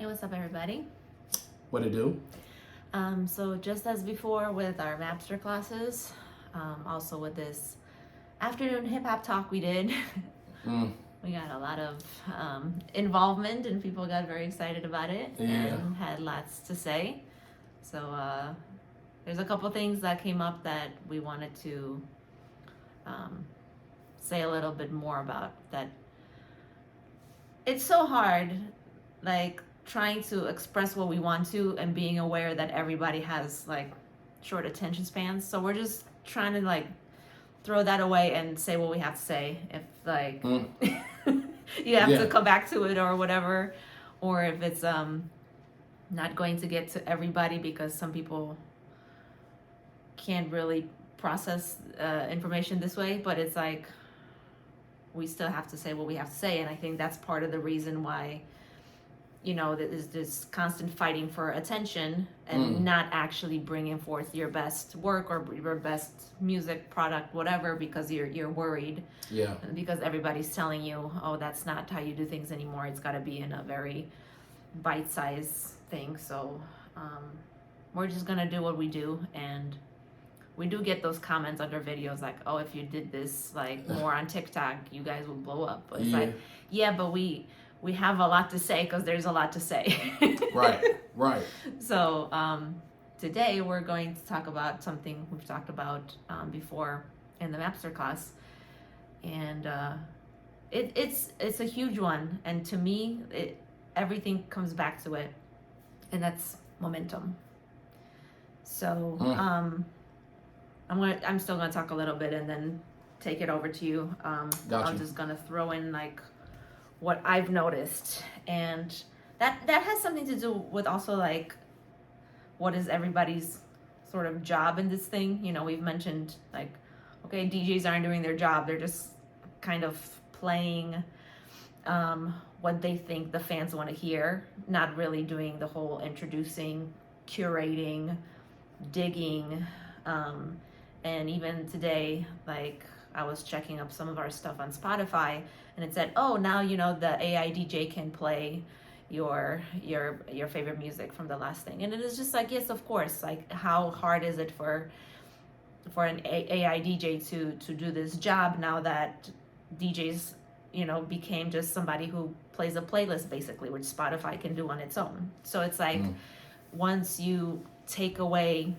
Hey, what's up, everybody? What it do? So just as before with our MAPsterclasses, also with this afternoon hip hop talk we did, we got a lot of involvement and people got very excited about it and had lots to say. So there's a couple things that came up that we wanted to say a little bit more about. That it's so hard, like trying to express what we want to and being aware that everybody has like short attention spans. So we're just trying to like throw that away and say what we have to say. If like you have to come back to it or whatever, or if it's not going to get to everybody because some people can't really process information this way, but it's like we still have to say what we have to say. And I think that's part of the reason why, you know, there's this constant fighting for attention and not actually bringing forth your best work or your best music product, whatever, because you're worried. Yeah. Because everybody's telling you, oh, that's not how you do things anymore. It's got to be in a very bite-sized thing. So we're just gonna do what we do, and we do get those comments under videos like, oh, if you did this like more on TikTok, you guys will blow up. But it's like, yeah, but we have a lot to say because there's a lot to say. Right. So today we're going to talk about something we've talked about before in the Mapster class, and it's a huge one. And to me, everything comes back to it, and that's momentum. So I'm still gonna talk a little bit and then take it over to you. Gotcha. I'm just gonna throw in like what I've noticed, and that has something to do with also like what is everybody's sort of job in this thing. You know, we've mentioned like, okay, DJs aren't doing their job, they're just kind of playing what they think the fans want to hear, not really doing the whole introducing, curating, digging. And even today, like I was checking up some of our stuff on Spotify, and it said, oh, now you know the AI DJ can play your favorite music from the last thing. And it is just like, yes, of course. Like, how hard is it for an AI DJ to do this job now that DJs, you know, became just somebody who plays a playlist basically, which Spotify can do on its own. So it's like once you take away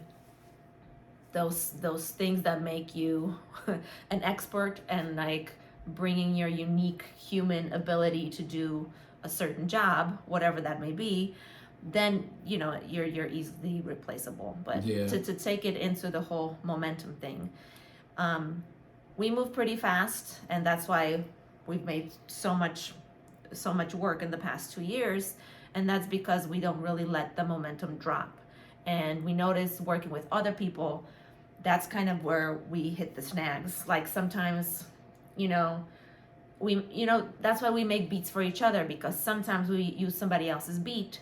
those things that make you an expert and like bringing your unique human ability to do a certain job, whatever that may be, then you know you're easily replaceable. But to take it into the whole momentum thing, we move pretty fast, and that's why we've made so much work in the past 2 years, and that's because we don't really let the momentum drop. And we notice working with other people, that's kind of where we hit the snags. Like sometimes, that's why we make beats for each other, because sometimes we use somebody else's beat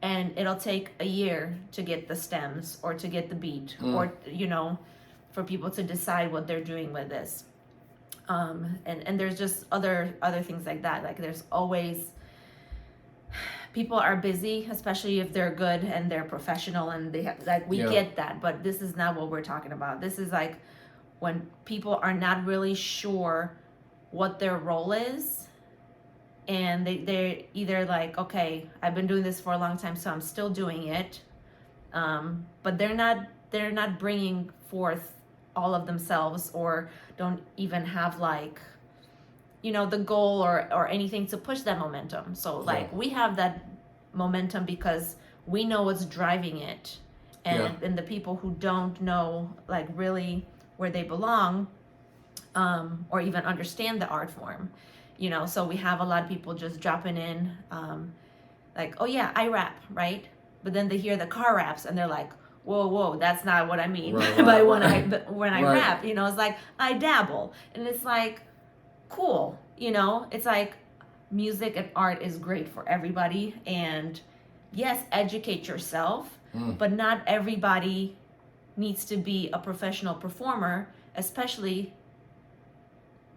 and it'll take a year to get the stems or to get the beat or, for people to decide what they're doing with this. And there's just other things like that. Like there's always, people are busy, especially if they're good and they're professional and they have, like, we get that, but this is not what we're talking about. This is like when people are not really sure what their role is, and they're either like, okay, I've been doing this for a long time, so I'm still doing it, but they're not bringing forth all of themselves, or don't even have like, the goal or anything to push that momentum. So like we have that momentum because we know what's driving it, and the people who don't know like really where they belong, or even understand the art form, so we have a lot of people just dropping in, like, oh yeah, I rap, right? But then they hear the car raps and they're like, whoa, that's not what I mean by when I rap. It's like I dabble, and it's like, cool. It's like music and art is great for everybody, and yes, educate yourself, but not everybody needs to be a professional performer, especially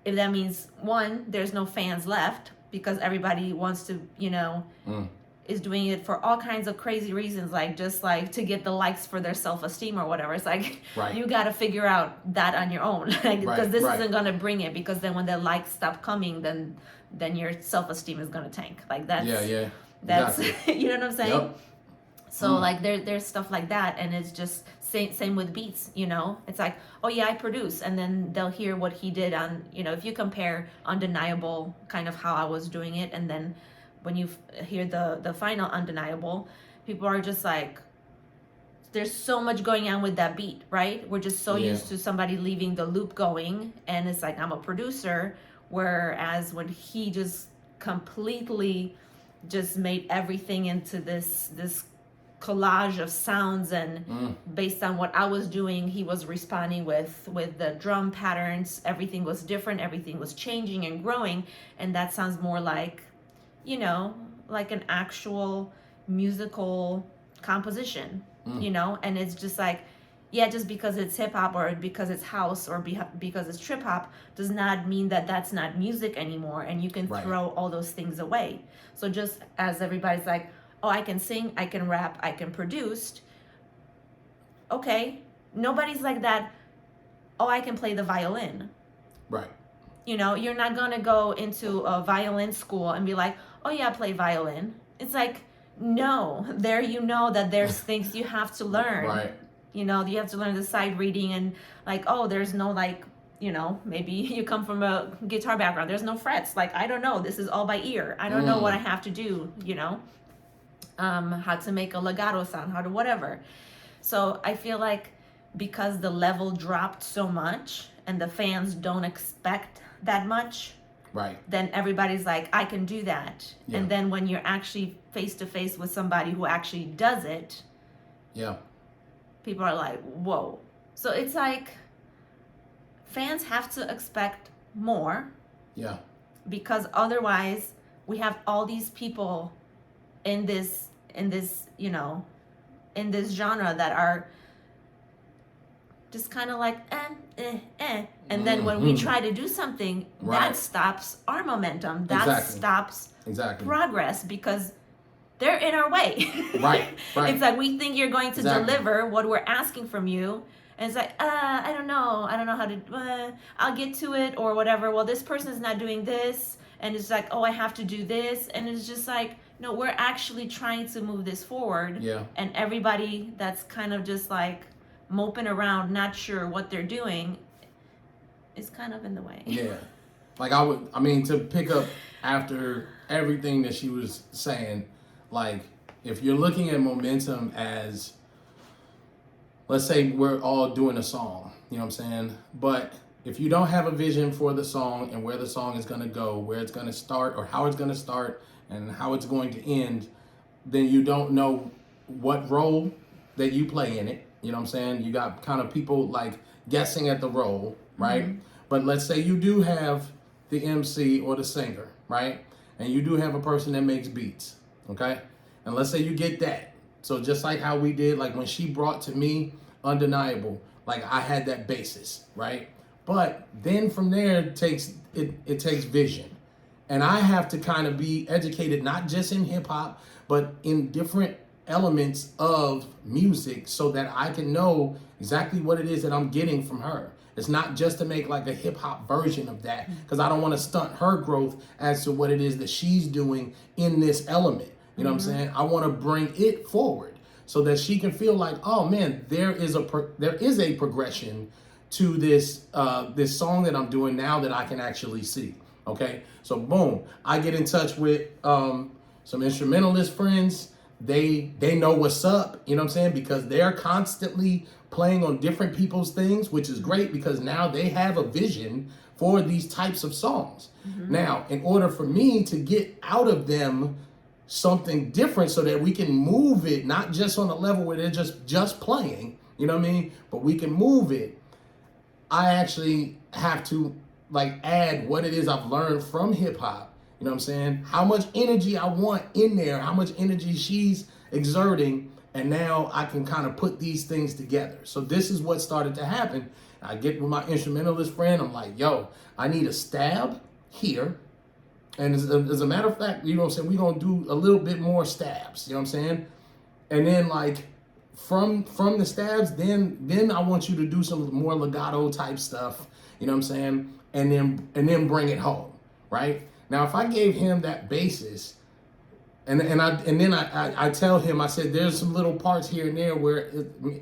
if that means, one, there's no fans left because everybody wants to is doing it for all kinds of crazy reasons, like just like to get the likes for their self-esteem or whatever. It's like Right. you got to figure out that on your own, like, because this right. isn't gonna bring it. Because then when the likes stop coming, then your self-esteem is gonna tank. Like that's that's Exactly. you know what I'm saying? Yep. So like there's stuff like that, and it's just same with beats. You know, it's like, oh yeah, I produce, and then they'll hear what he did on, you know, if you compare Undeniable, kind of how I was doing it, and then when you hear the final Undeniable, people are just like, there's so much going on with that beat, right? We're just so used to somebody leaving the loop going, and it's like, I'm a producer, whereas when he just completely just made everything into this collage of sounds, and based on what I was doing, he was responding with the drum patterns. Everything was different, everything was changing and growing, and that sounds more like, you know, like an actual musical composition, you know. And it's just like, yeah, just because it's hip hop or because it's house or because it's trip hop does not mean that that's not music anymore, and you can throw all those things away. So just as everybody's like, oh, I can sing, I can rap, I can produce. Okay, nobody's like that. Oh, I can play the violin. Right. You know, you're not gonna go into a violin school and be like, oh yeah, I play violin. It's like, no, there, you know that there's things you have to learn. Right. You know, you have to learn the side reading, and like, oh, there's no, like, you know, maybe you come from a guitar background, there's no frets. Like, I don't know, this is all by ear. I don't know what I have to do, you know, how to make a legato sound, how to whatever. So I feel like because the level dropped so much and the fans don't expect that much, right, then everybody's like, I can do that. Yeah. And then when you're actually face to face with somebody who actually does it, yeah, people are like, whoa. So it's like fans have to expect more, yeah, because otherwise we have all these people in this you know, in this genre that are just kind of like and then when we try to do something, that stops our momentum, that stops progress, because they're in our way. Right. It's like, we think you're going to deliver what we're asking from you, and it's like, I don't know how to, I'll get to it or whatever. Well, this person is not doing this, and it's like, oh, I have to do this, and it's just like, no, we're actually trying to move this forward. Yeah. And everybody that's kind of just like moping around, not sure what they're doing, is kind of in the way. Yeah. Like I mean, to pick up after everything that she was saying, like, if you're looking at momentum as, let's say we're all doing a song, you know what I'm saying? But if you don't have a vision for the song and where the song is going to go, where it's going to start or how it's going to start and how it's going to end, then you don't know what role that you play in it. You know what I'm saying? You got kind of people like guessing at the role, right? Mm-hmm. But let's say you do have the MC or the singer, right? And you do have a person that makes beats, okay? And let's say you get that. So just like how we did, like when she brought to me Undeniable, like I had that basis, right? But then from there, it takes vision. And I have to kind of be educated, not just in hip hop, but in different elements of music, so that I can know exactly what it is that I'm getting from her. It's not just to make like a hip hop version of that, because I don't want to stunt her growth as to what it is that she's doing in this element. You know what I'm saying? I want to bring it forward so that she can feel like, oh man, there is a progression to this this song that I'm doing now that I can actually see. Okay, so boom, I get in touch with some instrumentalist friends. They know what's up, you know what I'm saying? Because they're constantly playing on different people's things, which is great because now they have a vision for these types of songs. Mm-hmm. Now, in order for me to get out of them something different so that we can move it, not just on a level where they're just playing, you know what I mean? But we can move it. I actually have to like add what it is I've learned from hip hop. You know what I'm saying? How much energy I want in there, how much energy she's exerting, and now I can kind of put these things together. So this is what started to happen. I get with my instrumentalist friend, I'm like, yo, I need a stab here, And as a matter of fact, you know what I'm saying, we're gonna do a little bit more stabs, you know what I'm saying? And then like from the stabs, then I want you to do some more legato type stuff, you know what I'm saying? And then bring it home, right? Now if I gave him that basis, and then I tell him, I said, there's some little parts here and there where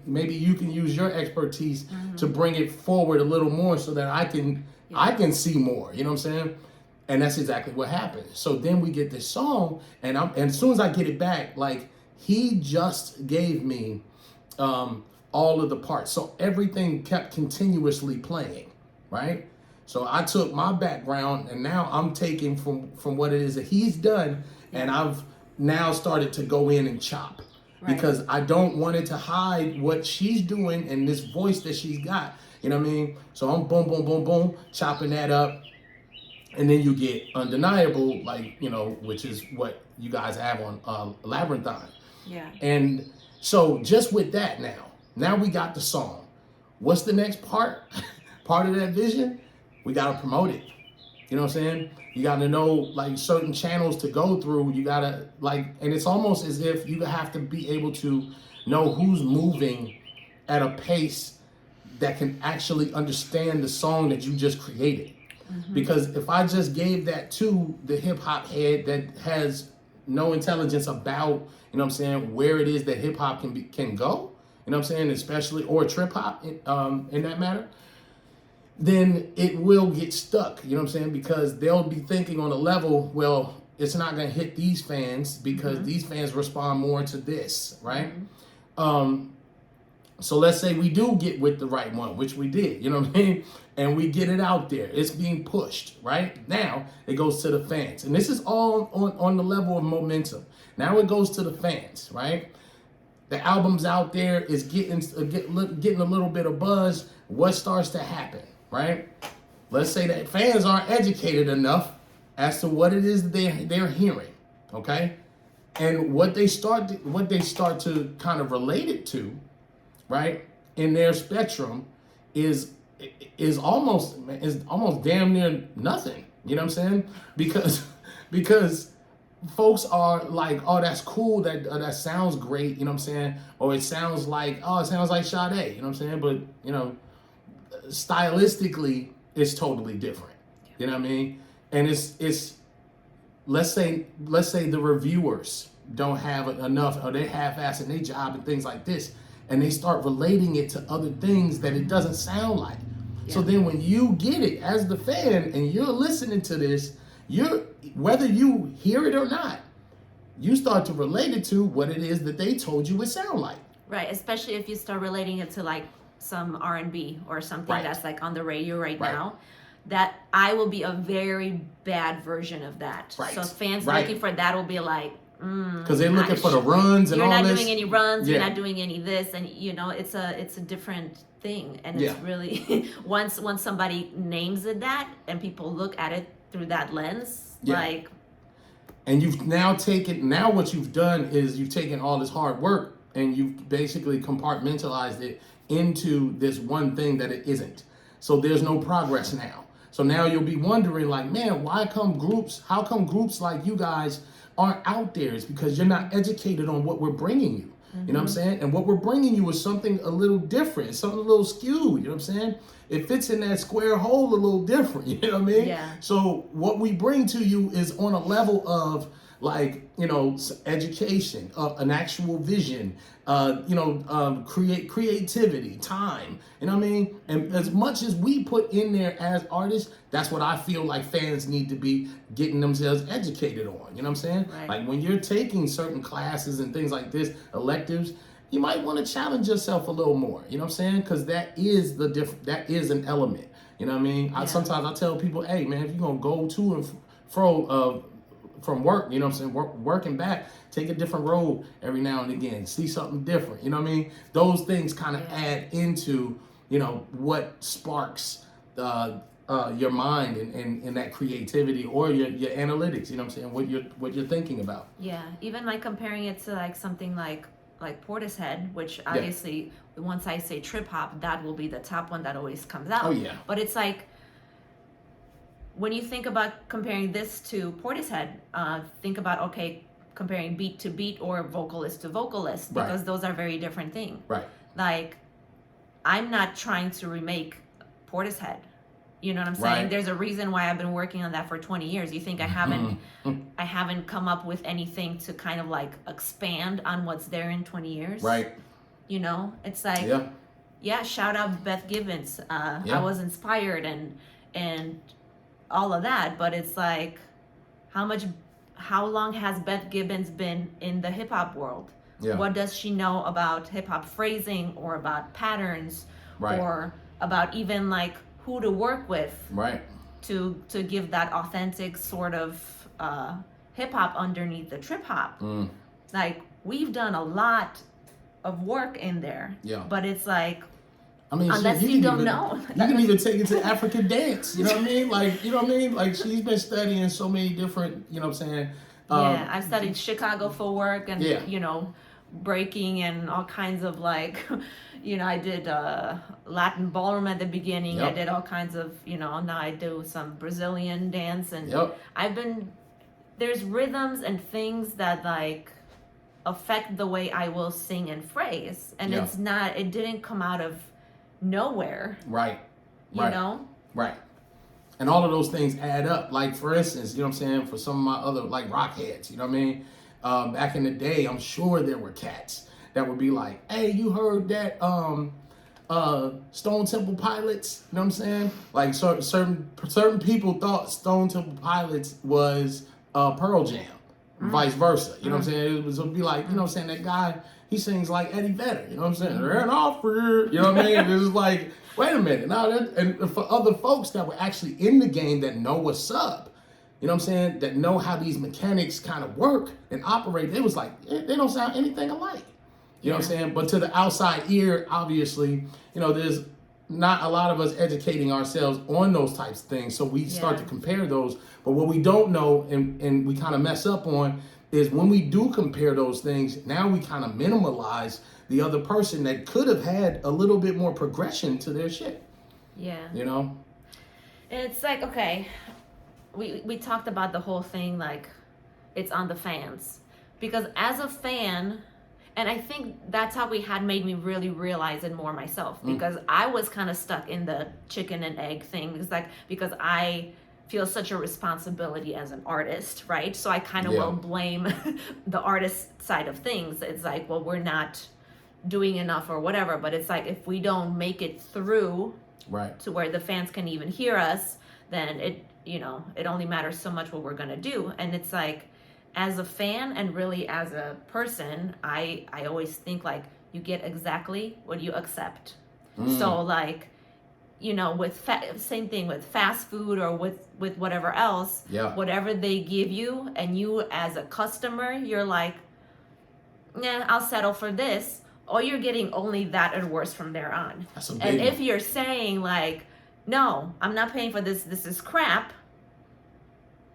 maybe you can use your expertise to bring it forward a little more so that I can see more, you know what I'm saying? And that's exactly what happened. So then we get this song, and as soon as I get it back, like he just gave me all of the parts. So everything kept continuously playing, right? So I took my background and now I'm taking from what it is that he's done, and I've now started to go in and chop. Right. Because I don't want it to hide what she's doing and this voice that she's got. You know what I mean? So I'm boom, boom, boom, boom, chopping that up. And then you get Undeniable, like, you know, which is what you guys have on Labyrinthine. Yeah. And so just with that now we got the song. What's the next part? Part of that vision? We got to promote it. You know what I'm saying? You got to know like certain channels to go through. You got to like, and it's almost as if you have to be able to know who's moving at a pace that can actually understand the song that you just created. Because if I just gave that to the hip hop head that has no intelligence about, you know what I'm saying, where it is that hip hop can go, you know what I'm saying, especially, or trip hop in that matter, then it will get stuck, you know what I'm saying, because they'll be thinking on a level, well, it's not going to hit these fans because these fans respond more to this, right? So let's say we do get with the right one, which we did, you know what I mean? And we get it out there. It's being pushed, right? Now it goes to the fans. And this is all on the level of momentum. Now it goes to the fans, right? The album's out there, is getting a little bit of buzz. What starts to happen, right? Let's say that fans aren't educated enough as to what it is they're hearing, okay? And what they start to kind of relate it to, right, in their spectrum is almost damn near nothing. You know what I'm saying? Because folks are like, oh, that's cool, that sounds great, you know what I'm saying? Or it sounds like Sade, you know what I'm saying? But you know, stylistically it's totally different. You know what I mean? And it's let's say the reviewers don't have enough, or they half-assing their job and things like this, and they start relating it to other things that it doesn't sound like. Yeah. So then when you get it as the fan and you're listening to this, whether you hear it or not, you start to relate it to what it is that they told you it sound like. Right, especially if you start relating it to like some R&B or something that's like on the radio right now. That I will be a very bad version of that. Right. So fans looking for that will be like, because they're looking for the runs and all this. You're not doing any runs. You're not doing any this, and you know it's a different thing, and it's really once somebody names it that, and people look at it through that lens, like. And you've now what you've done is you've taken all this hard work and you've basically compartmentalized it into this one thing that it isn't. So there's no progress now. So now you'll be wondering like, man, how come groups like you guys aren't out there? It's because you're not educated on what we're bringing you. You know what I'm saying? And what we're bringing you is something a little different, something a little skewed, you know what I'm saying? It fits in that square hole a little different, you know what I mean? Yeah. So what we bring to you is on a level of like, you know, education, an actual vision, creativity, time, you know what I mean? And as much as we put in there as artists, that's what I feel like fans need to be getting themselves educated on, you know what I'm saying? Right. Like when you're taking certain classes and things like this, electives, you might want to challenge yourself a little more, you know what I'm saying? Because that is an element, you know what I mean? Yeah. Sometimes I tell people, hey man, if you're going to go to and fro from work, you know what I'm saying, working back, take a different road every now and again, see something different, you know what I mean? Those things kind of add into, you know, what sparks your mind and that creativity or your analytics, you know what I'm saying, what you're thinking about. Yeah, even like comparing it to like something like Portishead, which obviously once I say trip hop, that will be the top one that always comes out. Oh yeah. But it's like when you think about comparing this to Portishead, think about, okay, comparing beat to beat or vocalist to vocalist, because Right. those are very different things. Right. Like, I'm not trying to remake Portishead. You know what I'm saying? Right. There's a reason why I've been working on that for 20 years. You think I haven't come up with anything to kind of like expand on what's there in 20 years? Right. You know, it's like, Yeah. shout out Beth Gibbons. I Yeah. was inspired and all of that, but it's like, how long has Beth Gibbons been in the hip hop world? Yeah. What does she know about hip hop phrasing or about patterns Right. or about even like who to work with Right. to give that authentic sort of hip hop underneath the trip hop? Like, we've done a lot of work in there. Yeah. But it's like, I mean, unless shit, you don't even, know. You can even take it to African dance. You know what I mean? Like, you know what I mean? Like, she's been studying so many different, you know what I'm saying? Yeah, I've studied Chicago for work and, Yeah. you know, breaking and all kinds of like, you know, I did Latin ballroom at the beginning. I Yep. did all kinds of, you know, now I do some Brazilian dance. And Yep. there's rhythms and things that like affect the way I will sing and phrase. And Yeah. it didn't come out of nowhere, Right. you Right. know? Right. And all of those things add up. Like, for instance, you know what I'm saying, for some of my other, like, rock heads, you know what I mean? Back in the day, I'm sure there were cats that would be like, hey, you heard that Stone Temple Pilots? You know what I'm saying? Like, certain people thought Stone Temple Pilots was Pearl Jam, vice versa. You know what I'm saying? It would be like, you know what I'm saying, that guy, he sings like Eddie Vedder. You know what I'm saying? They're an offer. You know what I mean? It's like, wait a minute. Now, and for other folks that were actually in the game that know what's up, you know what I'm saying, that know how these mechanics kind of work and operate, it was like, they don't sound anything alike. You know what I'm saying? But to the outside ear, obviously, you know, there's not a lot of us educating ourselves on those types of things. So we start to compare those. But what we don't know and we kind of mess up on is when we do compare those things, now we kind of minimalize the other person that could have had a little bit more progression to their shit. Yeah. You know? And it's like, okay, we talked about the whole thing, like, it's on the fans. Because as a fan, and I think that's how we had made me really realize it more myself, because I was kind of stuck in the chicken and egg thing. It's like, because I feel such a responsibility as an artist, right? So I kind of will blame the artist side of things. It's like, well, we're not doing enough or whatever, but it's like, if we don't make it through to where the fans can even hear us, then it, you know, it only matters so much what we're gonna do. And it's like, as a fan and really as a person, I always think like, you get exactly what you accept. So like, you know, with same thing with fast food or with whatever else, whatever they give you, and you as a customer, you're like, nah, I'll settle for this. Or you're getting only that and worse from there on. And if you're saying like, no, I'm not paying for this, this is crap,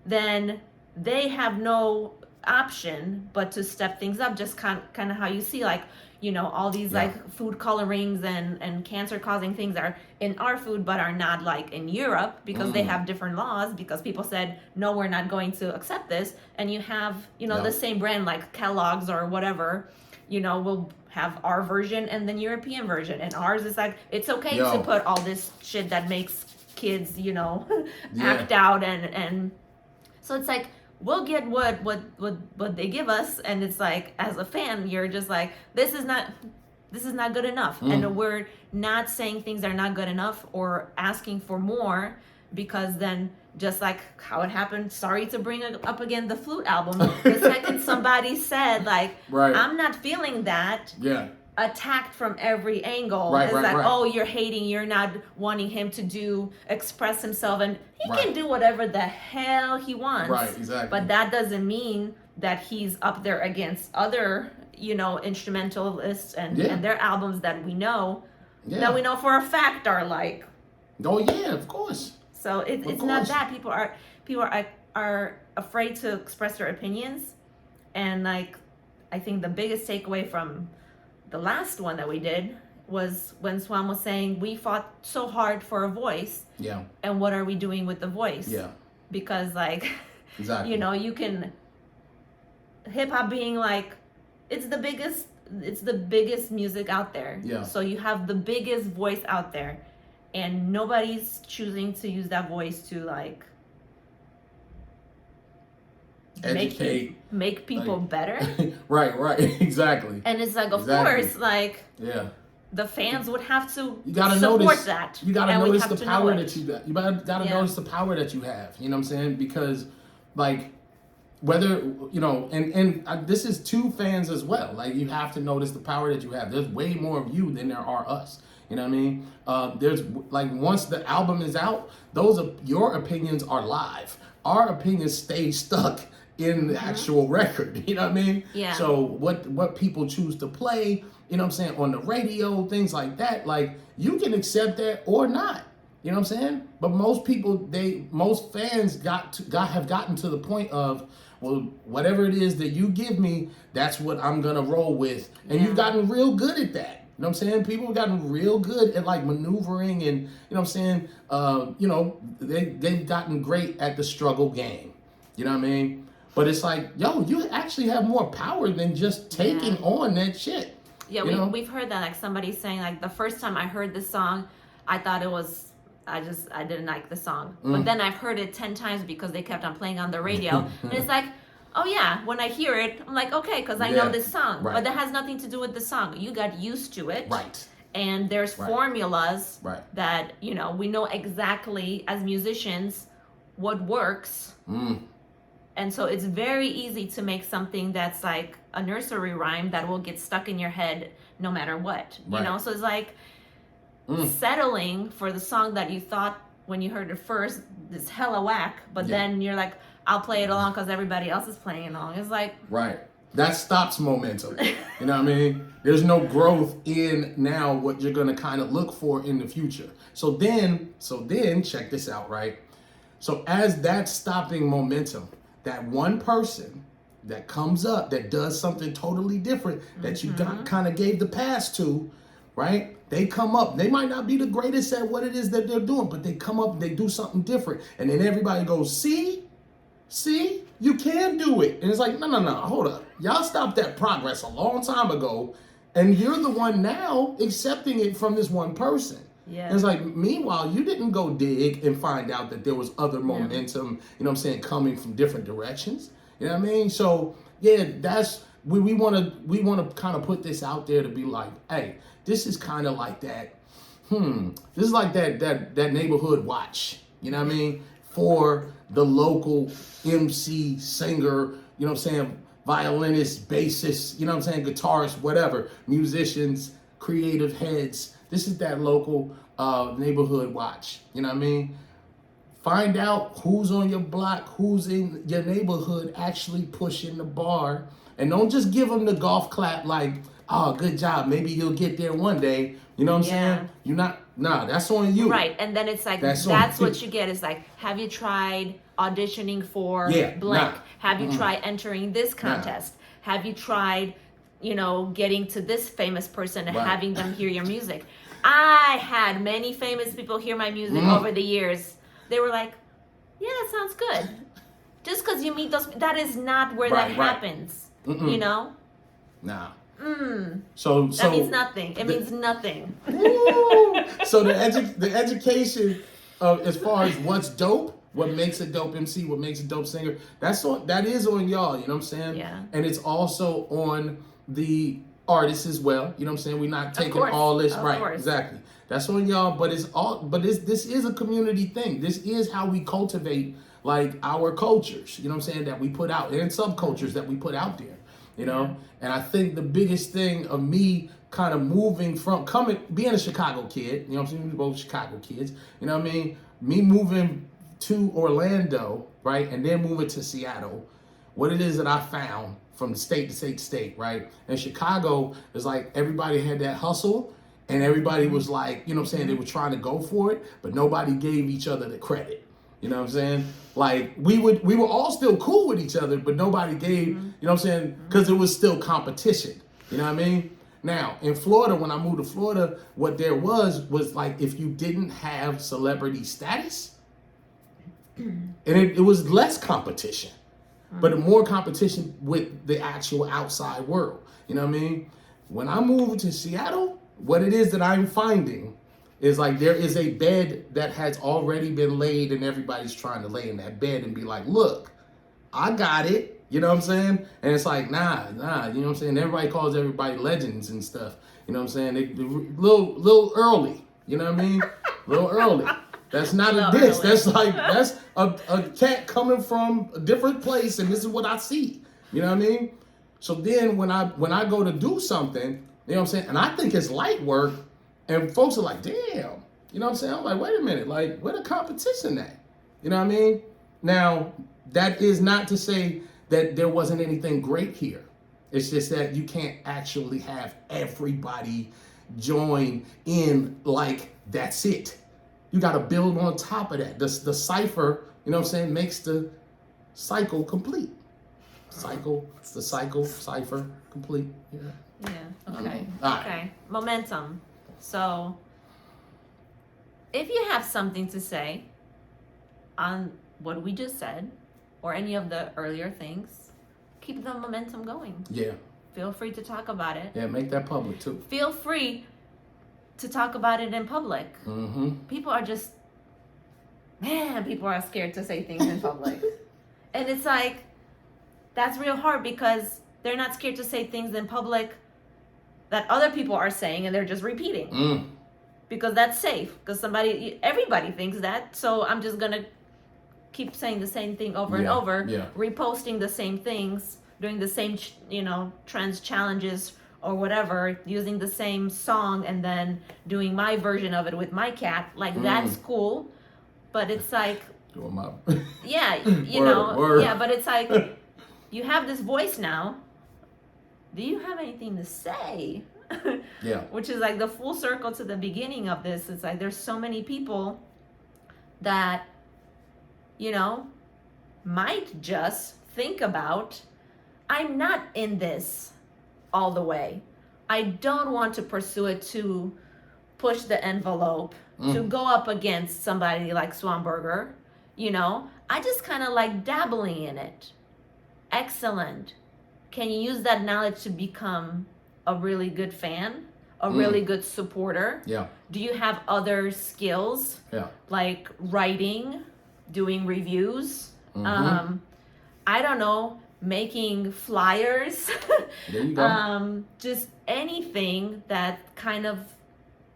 then they have no option but to step things up, just kind of how you see, like, you know, all these like food colorings and cancer causing things are in our food but are not like in Europe, because they have different laws, because people said, no, we're not going to accept this. And you have, you know, the same brand like Kellogg's or whatever, you know, will have our version and then European version, and ours is like, it's okay to put all this shit that makes kids, you know, act out, and so it's like, we'll get what they give us, and it's like, as a fan, you're just like, this is not good enough. And we're not saying things are not good enough or asking for more, because then, just like how it happened, sorry to bring it up again, the Flute album, the second somebody said like, I'm not feeling that, attacked from every angle. It's like, oh, you're hating, you're not wanting him to express himself, and he can do whatever the hell he wants. Right, exactly. But that doesn't mean that he's up there against other, you know, instrumentalists and their albums that we know for a fact are like. Oh yeah, of course. So it's not that people are afraid to express their opinions, and like, I think the biggest takeaway from the last one that we did was when Swan was saying we fought so hard for a voice. Yeah. And what are we doing with the voice? Yeah. Because like, exactly. you know, you can hip hop being like it's the biggest music out there. Yeah. So you have the biggest voice out there, and nobody's choosing to use that voice to like educate, make people like, better. right, exactly. And it's like, of course, like the fans would have to you gotta support notice, that. You gotta notice the power that you got. You gotta notice the power that you have. You know what I'm saying? Because like whether you know, and this is to fans as well. Like you have to notice the power that you have. There's way more of you than there are us. You know what I mean? There's like once the album is out, your opinions are live. Our opinions stay stuck in the actual record. You know what I mean? Yeah. So what people choose to play, you know what I'm saying, on the radio, things like that, like you can accept that or not. You know what I'm saying? But most fans have gotten to the point of, well, whatever it is that you give me, that's what I'm gonna roll with. And you've gotten real good at that. You know what I'm saying? People have gotten real good at like maneuvering and, you know what I'm saying? You know, they've gotten great at the struggle game. You know what I mean? But it's like, yo, you actually have more power than just taking on that shit. Yeah, we've heard that, like somebody saying like the first time I heard this song, I thought it was, I didn't like the song. But then I've heard it 10 times because they kept on playing on the radio. And it's like, oh yeah, when I hear it, I'm like, okay, because I know this song. Right. But that has nothing to do with the song. You got used to it. Right. And there's formulas that, you know, we know exactly as musicians what works. And so it's very easy to make something that's like a nursery rhyme that will get stuck in your head no matter what. You know, so it's like settling for the song that you thought when you heard it first, this hella whack, but then you're like, I'll play it along because everybody else is playing it along. It's like... Right. That stops momentum. You know what I mean? There's no growth in now what you're going to kind of look for in the future. So then check this out, right? So as that's stopping momentum, that one person that comes up that does something totally different that you kind of gave the pass to, right? They come up. They might not be the greatest at what it is that they're doing, but they come up and they do something different. And then everybody goes, see, you can do it. And it's like, no, hold up. Y'all stopped that progress a long time ago. And you're the one now accepting it from this one person. Yeah. And it's like, meanwhile, you didn't go dig and find out that there was other momentum, you know what I'm saying, coming from different directions. You know what I mean? So, yeah, that's, we want to kind of put this out there to be like, hey, this is kind of like that, this is like that neighborhood watch, you know what I mean? For the local MC, singer, you know what I'm saying, violinist, bassist, you know what I'm saying, guitarist, whatever, musicians, creative heads. This is that local neighborhood watch, you know what I mean? Find out who's on your block, who's in your neighborhood actually pushing the bar. And don't just give them the golf clap like, oh, good job, maybe you'll get there one day. You know what I'm saying? You're not, that's on you. Right, and then it's like, that's what you get. It's like, have you tried auditioning for blank? Have you tried entering this contest? Have you tried, you know, getting to this famous person and having them hear your music? I had many famous people hear my music over the years. They were like, yeah, that sounds good. Just because you meet those, that is not where that happens. You know? Nah. So that means nothing. It means nothing. So the education of as far as what's dope, what makes a dope MC, what makes a dope singer, that is on y'all, you know what I'm saying? Yeah. And it's also on the artists as well. You know what I'm saying? We're not taking all this right. Exactly. That's on y'all, but this is a community thing. This is how we cultivate like our cultures, you know what I'm saying, that we put out, and subcultures that we put out there. You know, and I think the biggest thing of me kind of moving from being a Chicago kid, you know what I'm saying? We're both Chicago kids, you know what I mean? Me moving to Orlando, right? And then moving to Seattle, what it is that I found from state to state to state, right? And Chicago is like everybody had that hustle and everybody was like, you know what I'm saying? They were trying to go for it, but nobody gave each other the credit. You know what I'm saying? Like we were all still cool with each other, but nobody gave, you know what I'm saying? Because it was still competition. You know what I mean? Now, in Florida, when I moved to Florida, what there was like if you didn't have celebrity status, and it was less competition, but more competition with the actual outside world. You know what I mean? When I moved to Seattle, what it is that I'm finding is like there is a bed that has already been laid and everybody's trying to lay in that bed and be like, look, I got it. You know what I'm saying? And it's like, nah, you know what I'm saying? Everybody calls everybody legends and stuff. You know what I'm saying? They little early. You know what I mean? A little early. That's not a diss. That's like, that's a cat coming from a different place and this is what I see. You know what I mean? So then when I go to do something, you know what I'm saying? And I think it's light work. And folks are like, damn, you know what I'm saying? I'm like, wait a minute, like, where the competition at? You know what I mean? Now, that is not to say that there wasn't anything great here. It's just that you can't actually have everybody join in like that's it. You got to build on top of that. The cipher, you know what I'm saying, makes the cycle complete. Cipher complete. Yeah, okay. Right. Okay, momentum. So, if you have something to say on what we just said, or any of the earlier things, keep the momentum going. Yeah. Feel free to talk about it. Yeah, make that public too. Feel free to talk about it in public. Mm-hmm. People are scared to say things in public. And it's like, that's real hard because they're not scared to say things in public that other people are saying and they're just repeating. Because that's safe. Because everybody thinks that. So I'm just going to keep saying the same thing over and over. Yeah. Reposting the same things, doing the same, trends challenges or whatever, using the same song and then doing my version of it with my cat. Like, that's cool. But it's like, doing my yeah, word. Yeah, but it's like, you have this voice now. Do you have anything to say? Yeah. Which is like the full circle to the beginning of this. It's like there's so many people that, might just think about, I'm not in this all the way. I don't want to pursue it to push the envelope, to go up against somebody like Swanberger. I just kind of like dabbling in it. Excellent. Can you use that knowledge to become a really good fan, a really good supporter? Yeah. Do you have other skills? Yeah. Like writing, doing reviews? I don't know, making flyers. There you go. Just anything that kind of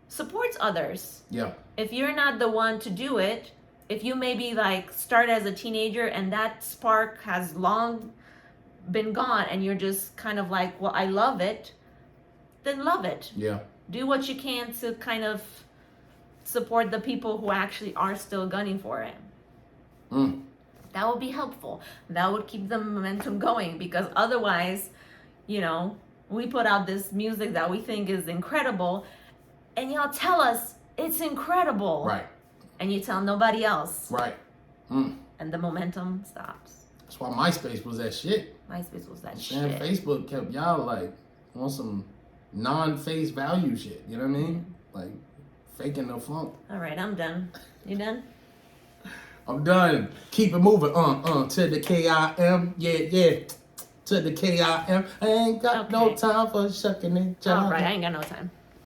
supports others. Yeah. If you're not the one to do it, if you maybe like start as a teenager and that spark has long been gone and you're just kind of like, well, I love it, then love it. Yeah. Do what you can to kind of support the people who actually are still gunning for it. That would be helpful. That would keep the momentum going, because otherwise, we put out this music that we think is incredible and y'all tell us it's incredible. Right. And you tell nobody else. Right. And the momentum stops. That's why MySpace was that shit. MySpace was that And shit. Facebook kept y'all like on some non-face value shit. You know what I mean? Like faking the funk. All right, I'm done. You done? I'm done. Keep it moving. To the KIM. Yeah. To the KIM. I ain't got no time for shucking and jiving. All right, I ain't got no time.